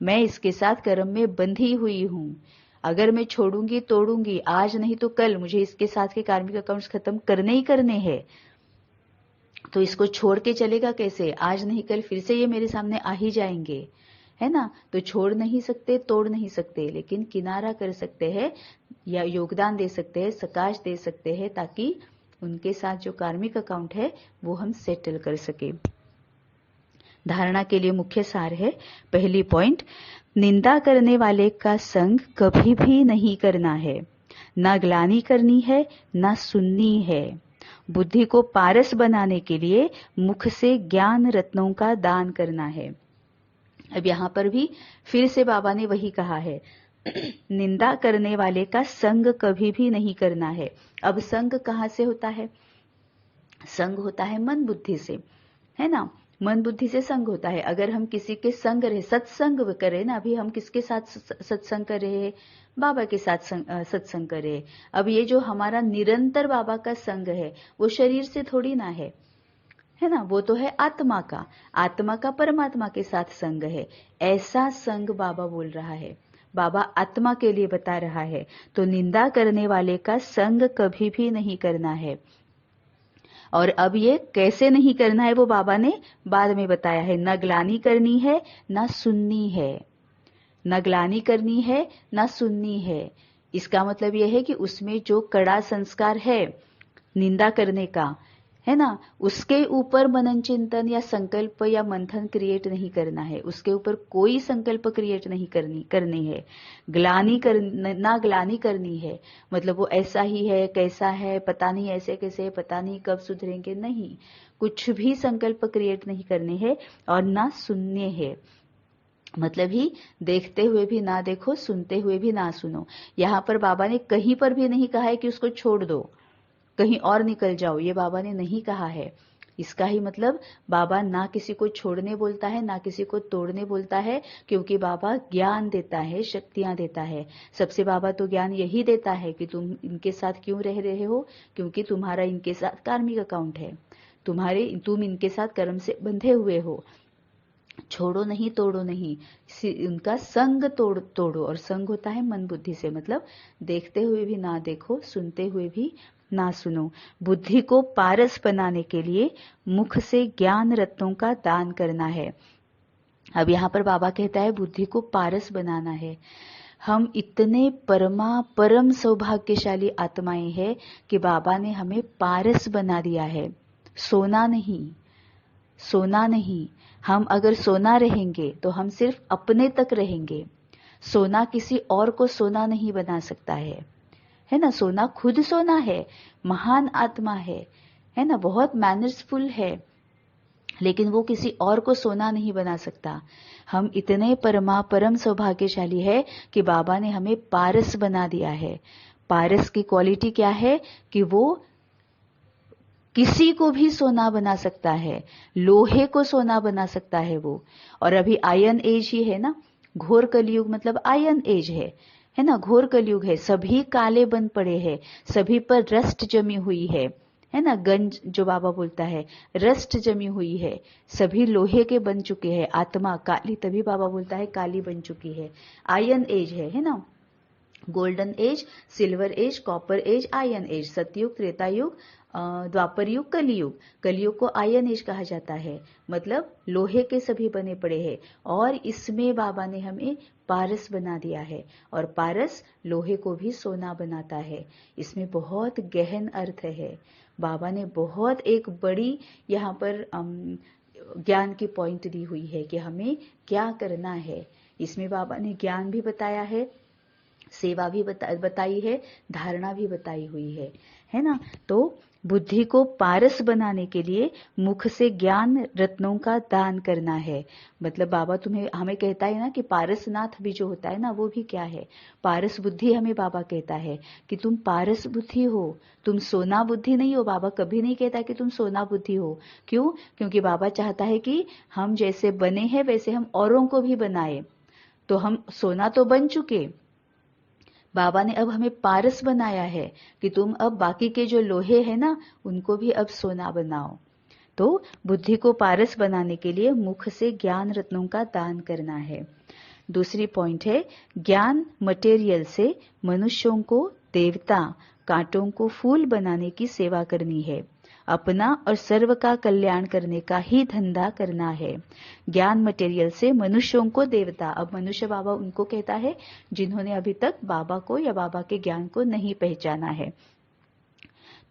मैं इसके साथ कर्म में बंधी हुई हूं। अगर मैं छोड़ूंगी तोड़ूंगी, आज नहीं तो कल मुझे इसके साथ के कार्मिक अकाउंट्स खत्म करने ही करने हैं। तो इसको छोड़ के चलेगा कैसे? आज नहीं कल फिर से ये मेरे सामने आ ही जाएंगे, है ना। तो छोड़ नहीं सकते, तोड़ नहीं सकते, लेकिन किनारा कर सकते हैं या योगदान दे सकते हैं, सकाश दे सकते हैं, ताकि उनके साथ जो कार्मिक अकाउंट है वो हम सेटल कर सके। धारणा के लिए मुख्य सार है, पहली पॉइंट, निंदा करने वाले का संग कभी भी नहीं करना है, ना ग्लानि करनी है, ना सुननी है। बुद्धि को पारस बनाने के लिए मुख से ज्ञान रत्नों का दान करना है। अब यहां पर भी फिर से बाबा ने वही कहा है, निंदा करने वाले का संग कभी भी नहीं करना है। अब संग कहां से होता है? संग होता है मन बुद्धि से, है ना। मन बुद्धि से संग होता है। अगर हम किसी के संग रहे, सत्संग करें ना, अभी हम किसके साथ सत्संग कर रहे हैं? बाबा के साथ सत्संग कर रहे हैं। अब ये जो हमारा निरंतर बाबा का संग है वो शरीर से थोड़ी ना है ना, वो तो है आत्मा का, आत्मा का परमात्मा के साथ संग है। ऐसा संग बाबा बोल रहा है, बाबा आत्मा के लिए बता रहा है। तो निंदा करने वाले का संग कभी भी नहीं करना है। और अब ये कैसे नहीं करना है वो बाबा ने बाद में बताया है। न ग्लानि करनी है न सुननी है, न ग्लानि करनी है न सुननी है। इसका मतलब यह है कि उसमें जो कड़ा संस्कार है निंदा करने का, है ना, उसके ऊपर मनन चिंतन या संकल्प या मंथन क्रिएट नहीं करना है, उसके ऊपर कोई संकल्प क्रिएट नहीं करनी है। ना ग्लानि करनी है, मतलब वो ऐसा ही है, कैसा है, पता नहीं ऐसे कैसे, पता नहीं कब सुधरेंगे, नहीं, कुछ भी संकल्प क्रिएट नहीं करने हैं। और ना सुनने हैं, मतलब ही देखते हुए भी ना देखो, सुनते हुए भी ना सुनो। यहाँ पर बाबा ने कहीं पर भी नहीं कहा है कि उसको छोड़ दो, कहीं और निकल जाओ, ये बाबा ने नहीं कहा है। इसका ही मतलब बाबा ना किसी को छोड़ने बोलता है ना किसी को तोड़ने बोलता है, क्योंकि बाबा ज्ञान देता है, शक्तियां देता है। सबसे बाबा तो ज्ञान यही देता है कि तुम इनके साथ क्यों रह रहे हो, क्योंकि तुम्हारा इनके साथ कार्मिक अकाउंट है, तुम इनके साथ कर्म से बंधे हुए हो। छोड़ो नहीं, तोड़ो नहीं, उनका संग तोड़ो। और संग होता है मन बुद्धि से, मतलब देखते हुए भी ना देखो, सुनते हुए भी ना सुनो। बुद्धि को पारस बनाने के लिए मुख से ज्ञान रत्नों का दान करना है। अब यहाँ पर बाबा कहता है बुद्धि को पारस बनाना है। हम इतने परम सौभाग्यशाली आत्माएं हैं कि बाबा ने हमें पारस बना दिया है, सोना नहीं, सोना नहीं। हम अगर सोना रहेंगे तो हम सिर्फ अपने तक रहेंगे, सोना किसी और को सोना नहीं बना सकता है ना। सोना खुद सोना है, महान आत्मा है ना, बहुत मैनर्सफुल है, लेकिन वो किसी और को सोना नहीं बना सकता। हम इतने परम सौभाग्यशाली है कि बाबा ने हमें पारस बना दिया है। पारस की क्वालिटी क्या है कि वो किसी को भी सोना बना सकता है, लोहे को सोना बना सकता है वो। और अभी आयन एज ही है ना, घोर कलयुग मतलब आयन एज है ना, घोर कलयुग है। सभी काले बन पड़े हैं, सभी पर रस्ट जमी हुई है ना, गंज जो बाबा बोलता है, रस्ट जमी हुई है, सभी लोहे के बन चुके हैं। आत्मा काली, तभी बाबा बोलता है काली बन चुकी है। आयन एज है ना, golden age, silver age, copper age, iron age, Satyug, Treta युग, द्वापर युग, कलयुग। कलयुग को आयन एज कहा जाता है, मतलब लोहे के सभी बने पड़े हैं। और इसमें बाबा ने हमें पारस बना दिया है, और पारस लोहे को भी सोना बनाता है। इसमें बहुत गहन अर्थ है। बाबा ने बहुत एक बड़ी यहाँ पर ज्ञान की पॉइंट दी हुई है कि हमें क्या करना है। इसमें बाबा ने ज्ञान भी बताया है, सेवा भी बताई है, धारणा भी बताई हुई है ना। तो बुद्धि को पारस बनाने के लिए मुख से ज्ञान रत्नों का दान करना है। मतलब बाबा हमें कहता है ना कि पारसनाथ भी जो होता है ना, वो भी क्या है, पारस बुद्धि। हमें बाबा कहता है कि तुम पारस बुद्धि हो, तुम सोना बुद्धि नहीं हो। बाबा कभी नहीं कहता कि तुम सोना बुद्धि हो। क्यों? क्योंकि बाबा चाहता है कि हम जैसे बने हैं वैसे हम औरों को भी बनाए। तो हम सोना तो बन चुके, बाबा ने अब हमें पारस बनाया है कि तुम अब बाकी के जो लोहे हैं ना, उनको भी अब सोना बनाओ। तो बुद्धि को पारस बनाने के लिए मुख से ज्ञान रत्नों का दान करना है। दूसरी पॉइंट है, ज्ञान मटेरियल से मनुष्यों को देवता, कांटों को फूल बनाने की सेवा करनी है। अपना और सर्व का कल्याण करने का ही धंधा करना है। ज्ञान मटेरियल से मनुष्यों को देवता, अब मनुष्य बाबा उनको कहता है जिन्होंने अभी तक बाबा को या बाबा के ज्ञान को नहीं पहचाना है।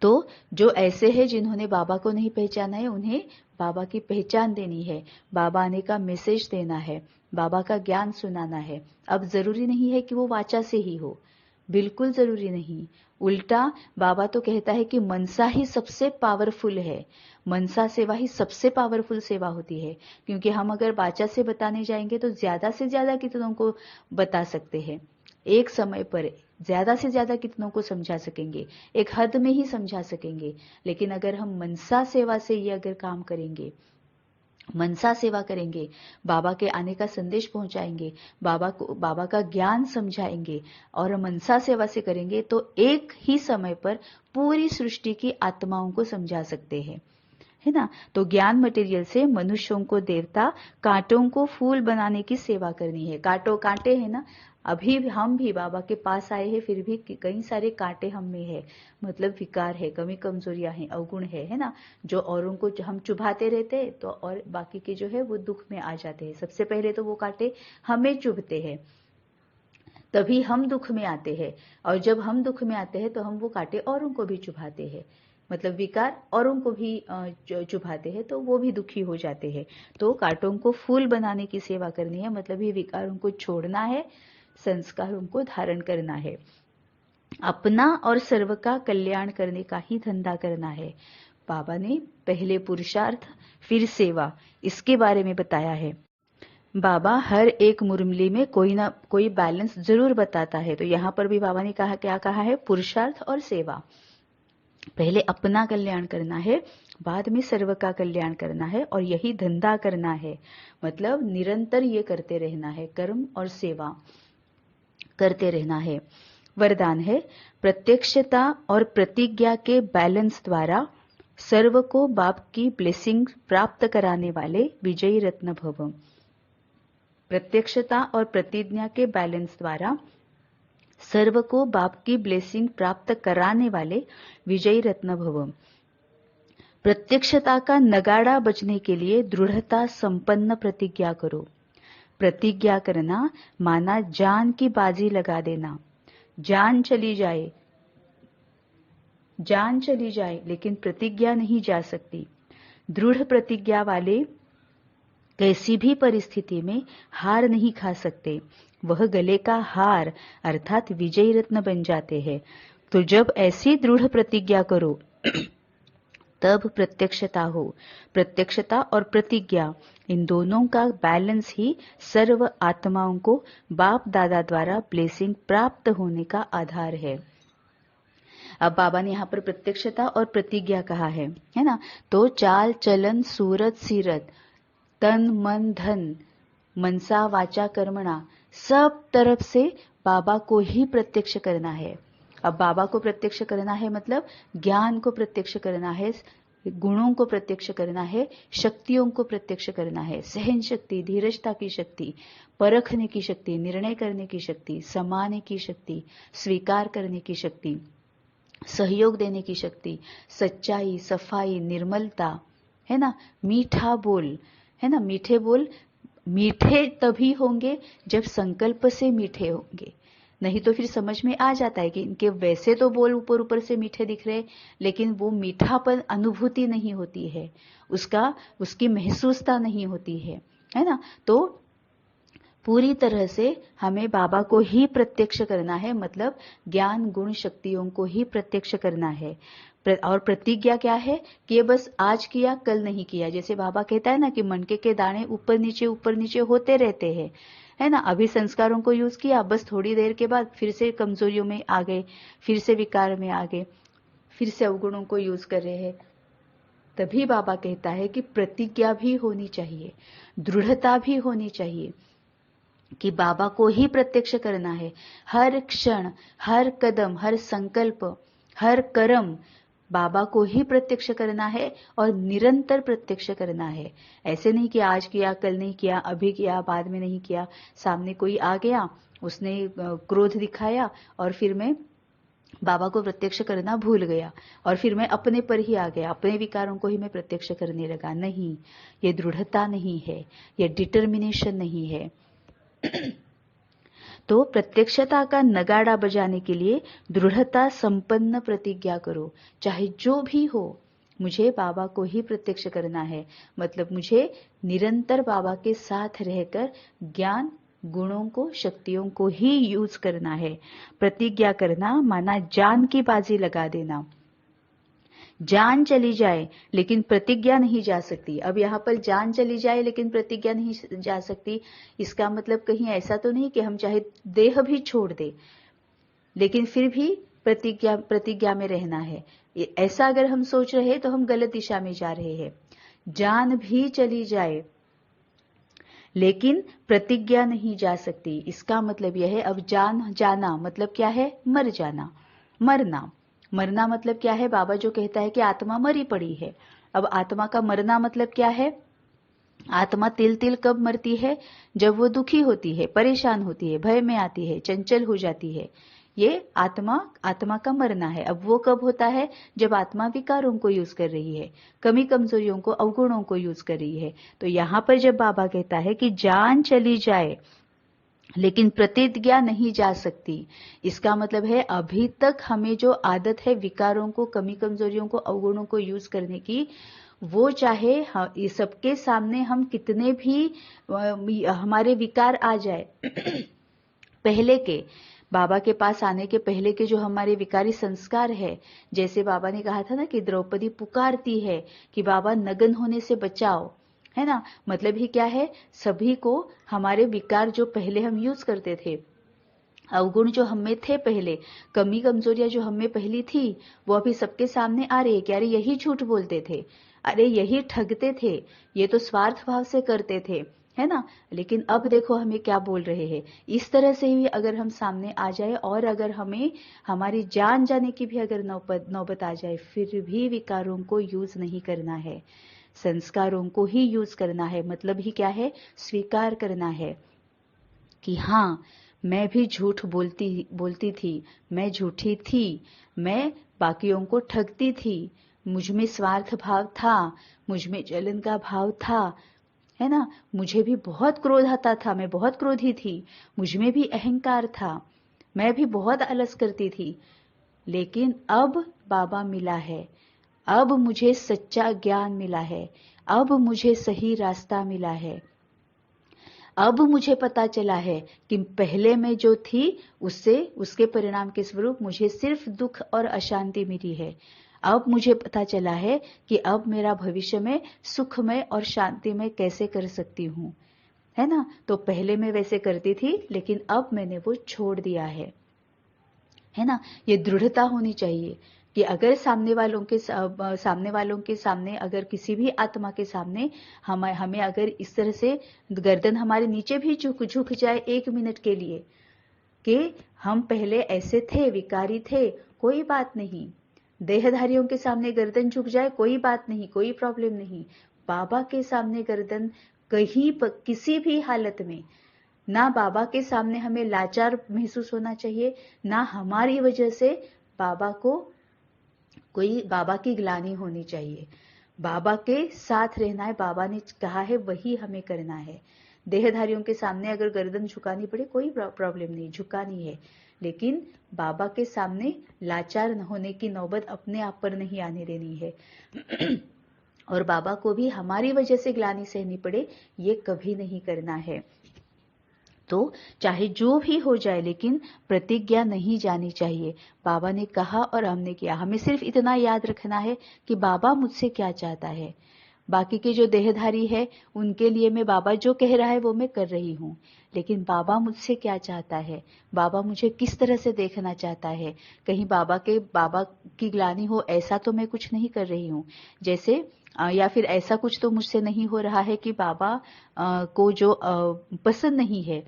तो जो ऐसे हैं जिन्होंने बाबा को नहीं पहचाना है, उन्हें बाबा की पहचान देनी है, बाबा आने का मैसेज देना है, बाबा का ज्ञान सुनाना है। अब जरूरी नहीं है कि वो वाचा से ही हो, बिल्कुल जरूरी नहीं। उल्टा बाबा तो कहता है कि मनसा ही सबसे पावरफुल है, मनसा सेवा ही सबसे पावरफुल सेवा होती है। क्योंकि हम अगर वाचा से बताने जाएंगे तो ज्यादा से ज्यादा कितनों को बता सकते हैं, एक समय पर ज्यादा से ज्यादा कितनों को समझा सकेंगे, एक हद में ही समझा सकेंगे। लेकिन अगर हम मनसा सेवा से ये अगर काम करेंगे, मनसा सेवा करेंगे, बाबा के आने का संदेश पहुंचाएंगे, बाबा का ज्ञान समझाएंगे और मनसा सेवा से करेंगे, तो एक ही समय पर पूरी सृष्टि की आत्माओं को समझा सकते हैं, है ना। तो ज्ञान मटेरियल से मनुष्यों को देवता, कांटों को फूल बनाने की सेवा करनी है। कांटे हैं ना, अभी हम भी बाबा के पास आए हैं, फिर भी कई सारे कांटे हम में है, मतलब विकार है, कमी कमजोरियां हैं, अवगुण है ना, जो औरों को हम चुभाते रहते हैं तो और बाकी के जो है वो दुख में आ जाते हैं। सबसे पहले तो वो कांटे हमें चुभते हैं, तभी हम दुख में आते हैं, और जब हम दुख में आते हैं तो हम वो कांटे औरों को भी चुभाते हैं, मतलब विकार औरों को भी चुभाते हैं, तो वो भी दुखी हो जाते हैं। तो कांटों को फूल बनाने की सेवा करनी है, मतलब ये विकारों को छोड़ना है, संस्कारों को धारण करना है, अपना और सर्व का कल्याण करने का ही धंधा करना है। बाबा ने पहले पुरुषार्थ फिर सेवा, इसके बारे में बताया है। बाबा हर एक मुरली में कोई ना कोई बैलेंस जरूर बताता है, तो यहाँ पर भी बाबा ने कहा, क्या कहा है, पुरुषार्थ और सेवा। पहले अपना कल्याण करना है, बाद में सर्व का कल्याण करना है, और यही धंधा करना है, मतलब निरंतर ये करते रहना है, कर्म और सेवा करते रहना है। वरदान है, प्रत्यक्षता और प्रतिज्ञा के बैलेंस द्वारा सर्व को बाप की ब्लेसिंग प्राप्त कराने वाले विजयी रत्न भव। प्रत्यक्षता और प्रतिज्ञा के बैलेंस द्वारा सर्व को बाप की ब्लेसिंग प्राप्त कराने वाले विजयी रत्न भव। प्रत्यक्षता का नगाड़ा बजने के लिए दृढ़ता संपन्न प्रतिज्ञा करो। प्रतिज्ञा करना माना जान की बाजी लगा देना। जान चली जाए लेकिन प्रतिज्ञा नहीं जा सकती। दृढ़ प्रतिज्ञा वाले कैसी भी परिस्थिति में हार नहीं खा सकते, वह गले का हार अर्थात विजयी रत्न बन जाते हैं। तो जब ऐसी दृढ़ प्रतिज्ञा करो तब प्रत्यक्षता हो। प्रत्यक्षता और प्रतिज्ञा, इन दोनों का बैलेंस ही सर्व आत्माओं को बाप दादा द्वारा ब्लेसिंग प्राप्त होने का आधार है। अब बाबा ने यहाँ पर प्रत्यक्षता और प्रतिज्ञा कहा है ना। तो चाल चलन सूरत सीरत, तन मन धन, मनसा वाचा कर्मणा, सब तरफ से बाबा को ही प्रत्यक्ष करना है। अब बाबा को प्रत्यक्ष करना है मतलब ज्ञान को प्रत्यक्ष करना है, गुणों को प्रत्यक्ष करना है, शक्तियों को प्रत्यक्ष करना है, सहन शक्ति, धीरजता की शक्ति, परखने की शक्ति, निर्णय करने की शक्ति, समाने की शक्ति, स्वीकार करने की शक्ति, सहयोग देने की शक्ति, सच्चाई, सफाई, निर्मलता, है ना, मीठा बोल, है ना। मीठे बोल मीठे तभी होंगे जब संकल्प से मीठे होंगे, नहीं तो फिर समझ में आ जाता है कि इनके वैसे तो बोल ऊपर ऊपर से मीठे दिख रहे, लेकिन वो मीठापन अनुभूति नहीं होती है, उसकी महसूसता नहीं होती है ना। तो पूरी तरह से हमें बाबा को ही प्रत्यक्ष करना है, मतलब ज्ञान गुण शक्तियों को ही प्रत्यक्ष करना है। और प्रतिज्ञा क्या है कि बस आज किया कल नहीं किया, जैसे बाबा कहता है ना कि मणके के दाने ऊपर नीचे होते रहते हैं, है ना। अभी संस्कारों को यूज किया, बस थोड़ी देर के बाद फिर से कमजोरियों में आ गए, फिर से विकार में आ गए, फिर से अवगुणों को यूज कर रहे हैं। तभी बाबा कहता है कि प्रतिज्ञा भी होनी चाहिए, दृढ़ता भी होनी चाहिए कि बाबा को ही प्रत्यक्ष करना है। हर क्षण, हर कदम, हर संकल्प, हर कर्म बाबा को ही प्रत्यक्ष करना है और निरंतर प्रत्यक्ष करना है। ऐसे नहीं कि आज किया कल नहीं किया, अभी किया बाद में नहीं किया। सामने कोई आ गया, उसने क्रोध दिखाया और फिर मैं बाबा को प्रत्यक्ष करना भूल गया और फिर मैं अपने पर ही आ गया, अपने विकारों को ही मैं प्रत्यक्ष करने लगा। नहीं, ये दृढ़ता नहीं है, ये डिटर्मिनेशन नहीं है। तो प्रत्यक्षता का नगाड़ा बजाने के लिए दृढ़ता संपन्न प्रतिज्ञा करो, चाहे जो भी हो, मुझे बाबा को ही प्रत्यक्ष करना है। मतलब मुझे निरंतर बाबा के साथ रहकर ज्ञान गुणों को शक्तियों को ही यूज करना है। प्रतिज्ञा करना माना जान की बाजी लगा देना। जान चली जाए लेकिन प्रतिज्ञा नहीं जा सकती। अब यहाँ पर जान चली जाए लेकिन प्रतिज्ञा नहीं जा सकती, इसका मतलब कहीं ऐसा तो नहीं कि हम चाहे देह भी छोड़ दे लेकिन फिर भी प्रतिज्ञा में रहना है। ऐसा अगर हम सोच रहे तो हम गलत दिशा में जा रहे हैं। जान भी चली जाए लेकिन प्रतिज्ञा नहीं जा सकती, इसका मतलब यह है अब जाना मतलब क्या है, मर जाना, मरना मतलब क्या है, बाबा जो कहता है कि आत्मा मरी पड़ी है, अब आत्मा का मरना मतलब क्या है? आत्मा तिल तिल कब मरती है? जब वो दुखी होती है, परेशान होती है, भय में आती है, चंचल हो जाती है। ये आत्मा का मरना है। अब वो कब होता है? जब आत्मा विकारों को यूज कर रही है, कमी कमजोरियों को, अवगुणों को यूज कर रही है। तो यहां पर जब बाबा कहता है कि जान चली जाए लेकिन प्रतिज्ञा नहीं जा सकती, इसका मतलब है अभी तक हमें जो आदत है विकारों को, कमी कमजोरियों को, अवगुणों को यूज करने की, वो चाहे सबके सामने हम कितने भी हमारे विकार आ जाए पहले के, बाबा के पास आने के पहले के जो हमारे विकारी संस्कार है, जैसे बाबा ने कहा था ना कि द्रौपदी पुकारती है कि बाबा नग्न होने से बचाओ, है ना। मतलब ही क्या है? सभी को हमारे विकार जो पहले हम यूज करते थे, अवगुण जो हमें थे पहले, कमी कमजोरियां जो हमें पहली थी, वो अभी सबके सामने आ रही है कि अरे यही झूठ बोलते थे, अरे यही ठगते थे, ये तो स्वार्थ भाव से करते थे, है ना। लेकिन अब देखो हमें क्या बोल रहे हैं। इस तरह से ही अगर हम सामने आ जाए और अगर हमें हमारी जान जाने की भी अगर नौबत आ जाए, फिर भी विकारों को यूज नहीं करना है, संस्कारों को ही यूज करना है। मतलब ही क्या है? स्वीकार करना है कि हाँ, मैं भी झूठ बोलती थी, मैं झूठी थी, मैं बाकियों को ठगती थी, मुझ में स्वार्थ भाव था, मुझ में जलन का भाव था, है ना। मुझे भी बहुत क्रोध आता था, मैं बहुत क्रोधी थी, मुझ में भी अहंकार था, मैं भी बहुत आलस करती थी। लेकिन अब बाबा मिला है, अब मुझे सच्चा ज्ञान मिला है, अब मुझे सही रास्ता मिला है, अब मुझे पता चला है कि पहले मैं जो थी उससे, उसके परिणाम के स्वरूप मुझे सिर्फ दुख और अशांति मिली है। अब मुझे पता चला है कि अब मेरा भविष्य में सुखमय और शांतिमय कैसे कर सकती हूं, है ना। तो पहले मैं वैसे करती थी, लेकिन अब मैंने वो छोड़ दिया है ना। ये दृढ़ता होनी चाहिए कि अगर सामने वालों के सामने अगर किसी भी आत्मा के सामने हमें अगर इस तरह से गर्दन हमारे नीचे भी झुक जाए 1 मिनट के लिए कि हम पहले ऐसे थे, विकारी थे, कोई बात नहीं। देहधारियों के सामने गर्दन झुक जाए, कोई बात नहीं, कोई प्रॉब्लम नहीं। बाबा के सामने गर्दन कहीं किसी भी हालत में, ना बाबा के सामने हमें लाचार महसूस होना चाहिए, ना हमारी वजह से बाबा की ग्लानि होनी चाहिए। बाबा के साथ रहना है, बाबा ने कहा है वही हमें करना है। देहधारियों के सामने अगर गर्दन झुकानी पड़े कोई प्रॉब्लम नहीं, झुकानी है, लेकिन बाबा के सामने लाचार होने की नौबत अपने आप पर नहीं आने देनी है। और बाबा को भी हमारी वजह से ग्लानि सहनी पड़े, ये कभी नहीं करना है। तो चाहे जो भी हो जाए, लेकिन प्रतिज्ञा नहीं जानी चाहिए। बाबा ने कहा और हमने किया। हमें सिर्फ इतना याद रखना है कि बाबा मुझसे क्या चाहता है। बाकी के जो देहधारी है उनके लिए मैं बाबा जो कह रहा है वो मैं कर रही हूँ, लेकिन बाबा मुझसे क्या चाहता है, बाबा मुझे किस तरह से देखना चाहता है। कहीं बाबा की ग्लानि हो ऐसा तो मैं कुछ नहीं कर रही हूँ, जैसे या फिर ऐसा कुछ तो मुझसे नहीं हो रहा है कि बाबा को जो पसंद नहीं है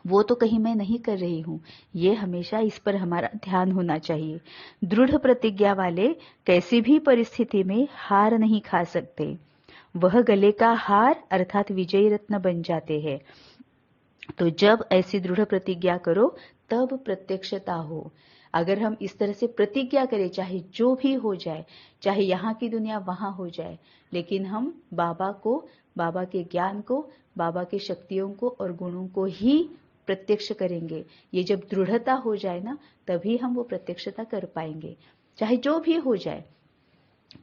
वो तो कहीं मैं नहीं कर रही हूँ। ये हमेशा इस पर हमारा ध्यान होना चाहिए। दृढ़ प्रतिज्ञा वाले कैसी भी परिस्थिति में हार नहीं खा सकते। वह गले का हार अर्थात विजयी रत्न बन जाते हैं। तो जब ऐसी दृढ़ प्रतिज्ञा करो तब प्रत्यक्षता हो। अगर हम इस तरह से प्रतिज्ञा करें, चाहे जो भी हो जाए, चाहे यहाँ की दुनिया वहां हो जाए, लेकिन हम बाबा को, बाबा के ज्ञान को, बाबा की शक्तियों को और गुणों को ही प्रत्यक्ष करेंगे। ये जब दृढ़ता हो जाए ना, तभी हम वो प्रत्यक्षता कर पाएंगे। चाहे जो भी हो जाए,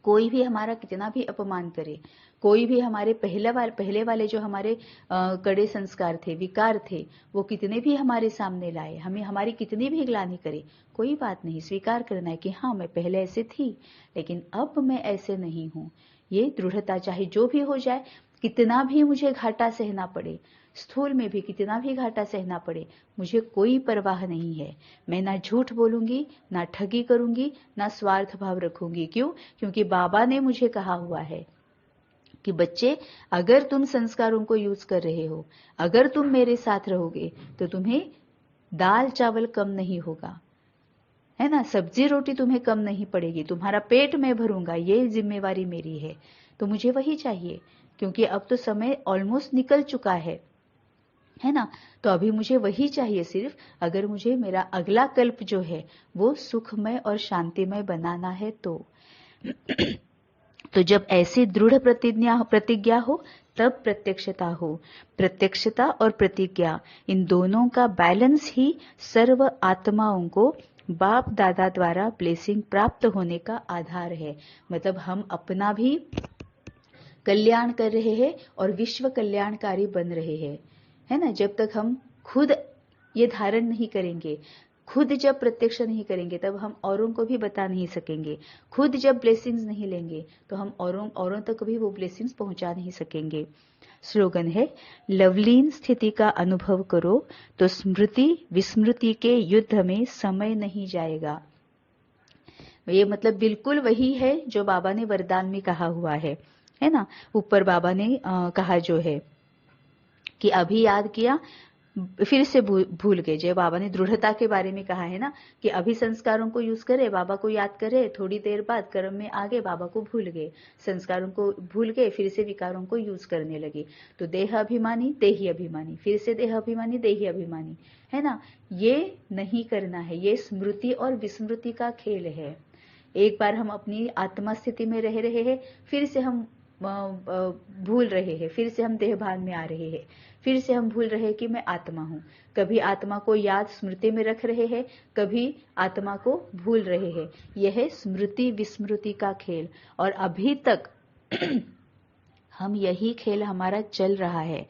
कोई भी हमारा कितना भी अपमान करे, कोई भी हमारे पहले वाले जो हमारे कड़े संस्कार थे, विकार थे, वो कितने भी हमारे सामने लाए, हमें हमारी कितनी भी ग्लानि करे, कोई बात नहीं। स्वीकार करना है कि हाँ, मैं पहले ऐसे थी, लेकिन अब मैं ऐसे नहीं हूं। ये दृढ़ता, चाहे जो भी हो जाए, कितना भी मुझे घाटा सहना पड़े, स्थूल में भी कितना भी घाटा सहना पड़े, मुझे कोई परवाह नहीं है। मैं ना झूठ बोलूंगी, ना ठगी करूंगी, ना स्वार्थ भाव रखूंगी। क्यों? क्योंकि बाबा ने मुझे कहा हुआ है कि बच्चे, अगर तुम संस्कारों को यूज कर रहे हो, अगर तुम मेरे साथ रहोगे, तो तुम्हें दाल चावल कम नहीं होगा, है ना, सब्जी रोटी तुम्हें कम नहीं पड़ेगी, तुम्हारा पेट मैं भरूंगा, ये जिम्मेवारी मेरी है, तो मुझे वही चाहिए, क्योंकि अब तो समय ऑलमोस्ट निकल चुका है ना, तो अभी मुझे वही चाहिए सिर्फ, अगर मुझे मेरा अगला कल्प जो है वो सुखमय और शांतिमय बनाना है तो जब ऐसी दृढ़ प्रतिज्ञा हो तब प्रत्यक्षता हो। प्रत्यक्षता और प्रतिज्ञा, इन दोनों का बैलेंस ही सर्व आत्माओं को बाप दादा द्वारा ब्लेसिंग प्राप्त होने का आधार है। मतलब हम अपना भी कल्याण कर रहे हैं और विश्व कल्याणकारी बन रहे हैं, है ना। जब तक हम खुद ये धारण नहीं करेंगे, खुद जब प्रत्यक्ष नहीं करेंगे, तब हम औरों को भी बता नहीं सकेंगे। खुद जब ब्लेसिंग्स नहीं लेंगे तो हम औरों तक भी वो ब्लेसिंग्स पहुंचा नहीं सकेंगे। स्लोगन है, लवलीन स्थिति का अनुभव करो तो स्मृति विस्मृति के युद्ध में समय नहीं जाएगा। ये मतलब बिल्कुल वही है जो बाबा ने वरदान में कहा हुआ है ना। ऊपर बाबा ने कहा जो है कि अभी याद किया फिर से भूल गए। जय बाबा ने दृढ़ता के बारे में कहा है ना कि अभी संस्कारों को यूज करे, बाबा को याद करे, थोड़ी देर बाद कर्म में आगे बाबा को भूल गए, संस्कारों को भूल गए, फिर से विकारों को यूज करने लगे। तो देह अभिमानी देही अभिमानी, फिर से देह अभिमानी देही अभिमानी, है ना। ये नहीं करना है, ये स्मृति और विस्मृति का खेल है। एक बार हम अपनी आत्मा स्थिति में रह रहे हैं, फिर से हम भूल रहे हैं, फिर से हम देह भान में आ रहे हैं, फिर से हम भूल रहे हैं कि मैं आत्मा हूं। कभी आत्मा को याद स्मृति में रख रहे हैं, कभी आत्मा को भूल रहे हैं। यह है स्मृति विस्मृति का खेल, और अभी तक हम यही खेल हमारा चल रहा है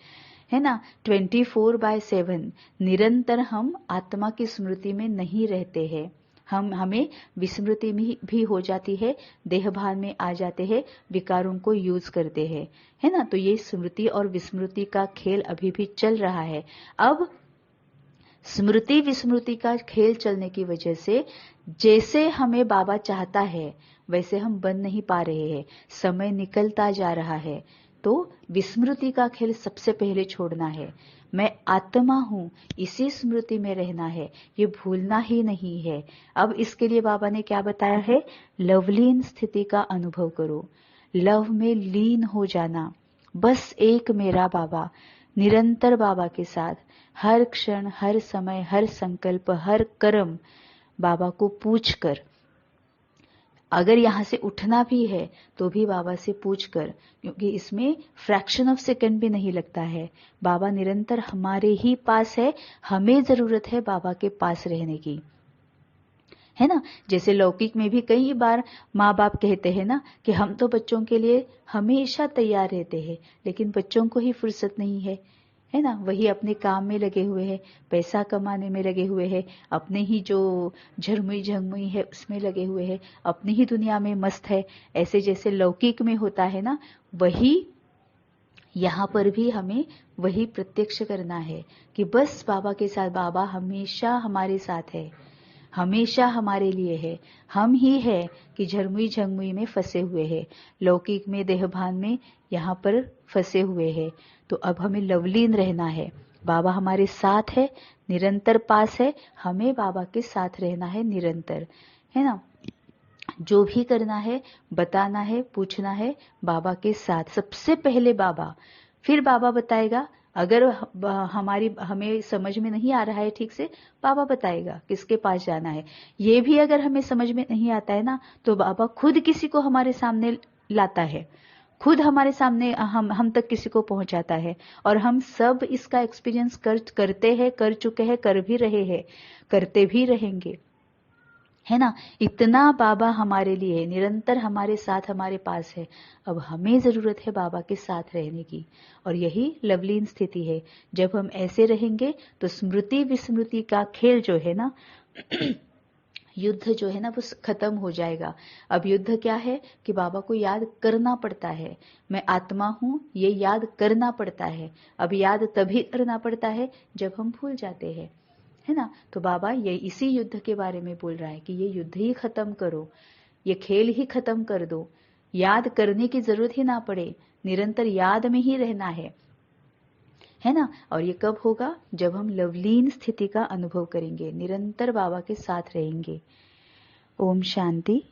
ना। 24/7 निरंतर हम आत्मा की स्मृति में नहीं रहते हैं, हमें विस्मृति भी हो जाती है, देह भान में आ जाते हैं, विकारों को यूज करते हैं, है ना। तो ये स्मृति और विस्मृति का खेल अभी भी चल रहा है। अब स्मृति विस्मृति का खेल चलने की वजह से जैसे हमें बाबा चाहता है वैसे हम बन नहीं पा रहे हैं, समय निकलता जा रहा है। तो विस्मृति का खेल सबसे पहले छोड़ना है। मैं आत्मा हूं, इसी स्मृति में रहना है, ये भूलना ही नहीं है। अब इसके लिए बाबा ने क्या बताया है, लवलीन स्थिति का अनुभव करो, लव में लीन हो जाना, बस एक मेरा बाबा, निरंतर बाबा के साथ, हर क्षण हर समय हर संकल्प हर कर्म बाबा को पूछकर, अगर यहां से उठना भी है तो भी बाबा से पूछकर, क्योंकि इसमें फ्रैक्शन ऑफ सेकंड भी नहीं लगता है। बाबा निरंतर हमारे ही पास है, हमें जरूरत है बाबा के पास रहने की, है ना। जैसे लौकिक में भी कई बार माँ बाप कहते हैं ना कि हम तो बच्चों के लिए हमेशा तैयार रहते हैं, लेकिन बच्चों को ही फुर्सत नहीं है ना। वही अपने काम में लगे हुए हैं, पैसा कमाने में लगे हुए हैं, अपने ही जो झरमुई झंगमुई है उसमें लगे हुए हैं, अपनी ही दुनिया में मस्त है। ऐसे जैसे लौकिक में होता है ना, वही यहाँ पर भी हमें वही प्रत्यक्ष करना है कि बस बाबा के साथ, बाबा हमेशा हमारे साथ है, हमेशा हमारे लिए है। हम ही है कि झरमुई झंगमुई में फंसे हुए हैं, लौकिक में देहभान में यहाँ पर फंसे हुए हैं। तो अब हमें लवलीन रहना है, बाबा हमारे साथ है, निरंतर पास है, हमें बाबा के साथ रहना है निरंतर, है ना। जो भी करना है, बताना है, पूछना है, बाबा के साथ। सबसे पहले बाबा, फिर बाबा बताएगा। अगर हमें समझ में नहीं आ रहा है ठीक से, बाबा बताएगा किसके पास जाना है। ये भी अगर हमें समझ में नहीं आता है ना, तो बाबा खुद किसी को हमारे सामने लाता है, खुद हमारे सामने हम तक किसी को पहुंचाता है। और हम सब इसका एक्सपीरियंस करते हैं, कर चुके हैं, कर भी रहे हैं, करते भी रहेंगे, है ना। इतना बाबा हमारे लिए निरंतर हमारे साथ, हमारे पास है। अब हमें जरूरत है बाबा के साथ रहने की, और यही लवलीन स्थिति है। जब हम ऐसे रहेंगे तो स्मृति विस्मृति का खेल जो है ना युद्ध जो है ना वो खत्म हो जाएगा। अब युद्ध क्या है कि बाबा को याद करना पड़ता है, मैं आत्मा हूं, ये याद करना पड़ता है। अब याद तभी करना पड़ता है जब हम भूल जाते हैं, है ना। तो बाबा ये इसी युद्ध के बारे में बोल रहा है कि ये युद्ध ही खत्म करो, ये खेल ही खत्म कर दो, याद करने की जरूरत ही ना पड़े, निरंतर याद में ही रहना है ना। और ये कब होगा, जब हम लवलीन स्थिति का अनुभव करेंगे, निरंतर बाबा के साथ रहेंगे, ओम शांति।